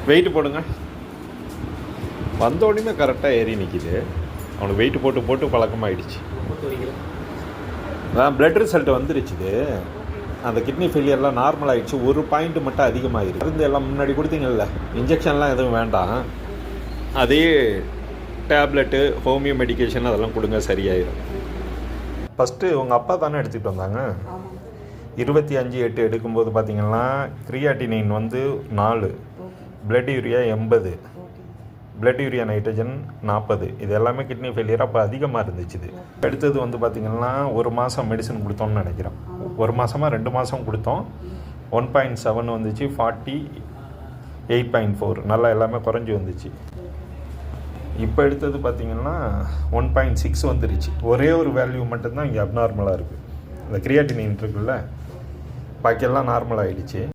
Wait போடுங்க. வந்தோடனே கரெக்டாக ஏறி நிற்கிது. அவனுக்கு வெயிட் போட்டு போட்டு பழக்கமாகிடுச்சு. Blood result வந்துருச்சுது. அந்த கிட்னி ஃபெயிலியர்லாம் நார்மல் ஆகிடுச்சு. ஒரு பாயிண்ட் மட்டும் அதிகமாகிடுச்சு. மருந்து எல்லாம் முன்னாடி கொடுத்தீங்கல்ல, இன்ஜெக்ஷன்லாம் எதுவும் வேண்டாம். அதே டேப்லெட்டு ஹோமியோ மெடிக்கேஷன் அதெல்லாம் கொடுங்க, சரியாயிடும். ஃபஸ்ட்டு உங்கள் அப்பா தானே எடுத்துகிட்டு வந்தாங்க. 25/8 எடுக்கும்போது பார்த்தீங்கன்னா கிரியாட்டினின் வந்து 4, blood urea 80, blood urea nitrogen 40. இது எல்லாமே கிட்னி ஃபெயிலியர் அப்போ அதிகமாக இருந்துச்சு. இது அடுத்தது வந்து பார்த்திங்கன்னா 1 மாதம் மெடிசன் கொடுத்தோம்னு நினைக்கிறோம். 1 மாதமாக 2 மாதம் கொடுத்தோம். 1.7 வந்துச்சு, 40, 8.4 நல்லா எல்லாமே குறைஞ்சி வந்துச்சு. இப்போ எடுத்தது பார்த்திங்கன்னா 1.6 வந்துருச்சு. ஒரே ஒரு வேல்யூ மட்டும்தான் இங்கே அப்நார்மலாக இருக்குது. இந்த கிரியாட்டினின் இருக்குல்ல, பாக்கியெல்லாம் நார்மல் ஆகிடுச்சு.